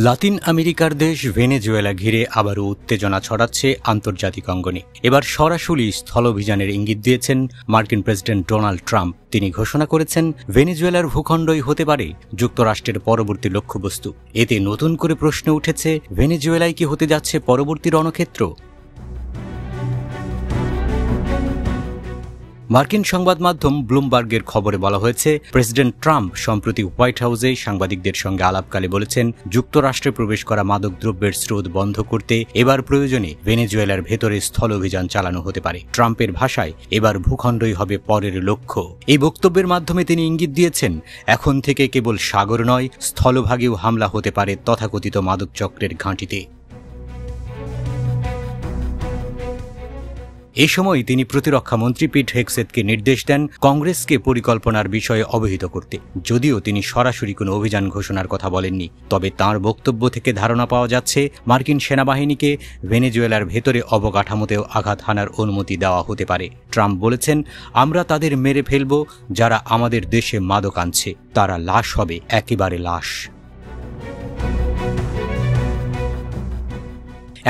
লাতিন আমেরিকার দেশ ভেনেজুয়েলা ঘিরে আবারও উত্তেজনা ছড়াচ্ছে আন্তর্জাতিক অঙ্গনে। এবার সরাসরি স্থলাভিযানের ইঙ্গিত দিয়েছেন মার্কিন প্রেসিডেন্ট ডোনাল্ড ট্রাম্প। তিনি ঘোষণা করেছেন ভেনেজুয়েলার ভূখণ্ডই হতে পারে যুক্তরাষ্ট্রের পরবর্তী লক্ষ্যবস্তু। এতে নতুন করে প্রশ্ন উঠেছে, ভেনেজুয়েলায় কি হতে যাচ্ছে পরবর্তী রণক্ষেত্র? মার্কিন সংবাদ মাধ্যম ব্লুমবার্গের খবরে বলা হয়েছে, প্রেসিডেন্ট ট্রাম্প সম্প্রতি হোয়াইট হাউসে সাংবাদিকদের সঙ্গে আলাপকালে বলেছেন, যুক্তরাষ্ট্রে প্রবেশ করা মাদকদ্রব্যের স্রোত বন্ধ করতে এবার প্রয়োজনে ভেনেজুয়েলার ভেতরে স্থল অভিযান চালানো হতে পারে। ট্রাম্পের ভাষায় এবার ভূখণ্ডই হবে পরের লক্ষ্য। এই বক্তব্যের মাধ্যমে তিনি ইঙ্গিত দিয়েছেন, এখন থেকে কেবল সাগর নয়, স্থলভাগেও হামলা হতে পারে তথাকথিত মাদক চক্রের ঘাঁটিতে। এই সময় তিনি প্রতিরক্ষামন্ত্রী পিট হেগসেথকে নির্দেশ দেন কংগ্রেসকে পরিকল্পনার বিষয়ে অবহিত করতে। যদিও তিনি সরাসরি কোনো অভিযান ঘোষণার কথা বলেননি, তবে তাঁর বক্তব্য থেকে ধারণা পাওয়া যাচ্ছে মার্কিন সেনাবাহিনীকে ভেনেজুয়েলার ভেতরে অবকাঠামোতেও আঘাত হানার অনুমতি দেওয়া হতে পারে। ট্রাম্প বলেছেন, আমরা তাদের মেরে ফেলব যারা আমাদের দেশে মাদক আনছে, তারা লাশ হবে, একেবারে লাশ।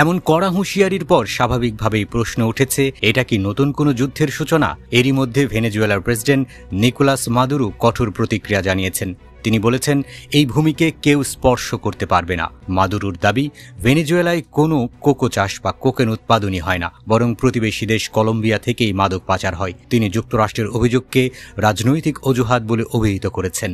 এমন কড়া হুঁশিয়ারির পর স্বাভাবিকভাবেই প্রশ্ন উঠেছে, এটা কি নতুন কোনো যুদ্ধের সূচনা? এরই মধ্যে ভেনেজুয়েলার প্রেসিডেন্ট নিকোলাস মাদুরো কঠোর প্রতিক্রিয়া জানিয়েছেন। তিনি বলেছেন, এই ভূমিকে কেউ স্পর্শ করতে পারবে না। মাদুরোর দাবি, ভেনেজুয়েলায় কোনো কোকো চাষ বা কোকেন উৎপাদনই হয় না, বরং প্রতিবেশী দেশ কলম্বিয়া থেকেই মাদক পাচার হয়। তিনি যুক্তরাষ্ট্রের অভিযোগকে রাজনৈতিক অজুহাত বলে অভিহিত করেছেন।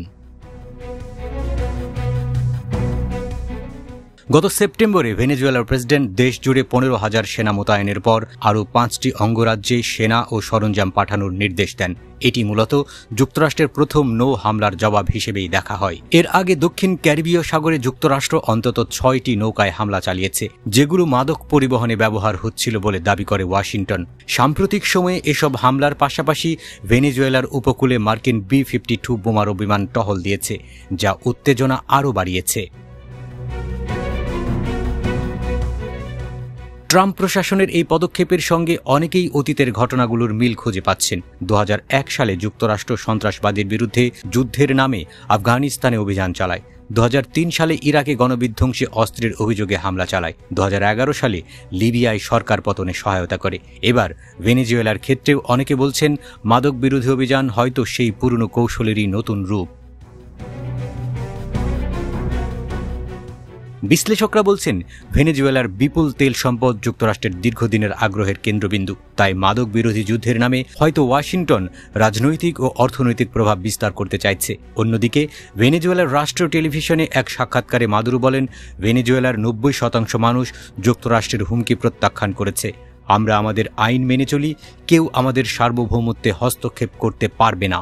গত সেপ্টেম্বরে ভেনেজুয়েলার প্রেসিডেন্ট দেশ জুড়ে 15,000 সেনা মোতায়েনের পর আরও 5টি অঙ্গরাজ্যে সেনা ও সরঞ্জাম পাঠানোর নির্দেশ দেন। এটি মূলত যুক্তরাষ্ট্রের প্রথম নৌ হামলার জবাব হিসেবেই দেখা হয়। এর আগে দক্ষিণ ক্যারিবীয় সাগরে যুক্তরাষ্ট্র অন্তত 6টি নৌকায় হামলা চালিয়েছে, যেগুলো মাদক পরিবহনে ব্যবহার হচ্ছিল বলে দাবি করে ওয়াশিংটন। সাম্প্রতিক সময়ে এসব হামলার পাশাপাশি ভেনেজুয়েলার উপকূলে মার্কিন B-52 বোমারু বিমান টহল দিয়েছে, যা উত্তেজনা আরও বাড়িয়েছে। ট্রাম্প প্রশাসনের এই পদক্ষেপের সঙ্গে অনেকেই অতীতের ঘটনাগুলোর মিল খুঁজে পাচ্ছেন। 2001 সালে যুক্তরাষ্ট্র সন্ত্রাসবাদের বিরুদ্ধে যুদ্ধের নামে আফগানিস্তানে অভিযান চালায়। 2003 সালে ইরাকে গণবিধ্বংসী অস্ত্রের অভিযোগে হামলা চালায়। 2011 সালে লিবিয়ায় সরকার পতনে সহায়তা করে। এবার ভেনেজুয়েলার ক্ষেত্রেও অনেকে বলছেন, মাদক বিরোধী অভিযান হয়তো সেই পুরনো কৌশলেরই নতুন রূপ। বিশ্লেষকরা বলছেন, ভেনেজুয়েলার বিপুল তেল সম্পদ যুক্তরাষ্ট্রের দীর্ঘদিনের আগ্রহের কেন্দ্রবিন্দু। তাই মাদক বিরোধী যুদ্ধের নামে হয়তো ওয়াশিংটন রাজনৈতিক ও অর্থনৈতিক প্রভাব বিস্তার করতে চাইছে। অন্যদিকে ভেনেজুয়েলার রাষ্ট্রীয় টেলিভিশনে এক সাক্ষাৎকারে মাদুরো বলেন, ভেনেজুয়েলার 90% মানুষ যুক্তরাষ্ট্রের হুমকি প্রত্যাখ্যান করেছে। আমরা আমাদের আইন মেনে চলি, কেউ আমাদের সার্বভৌমত্বে হস্তক্ষেপ করতে পারবে না।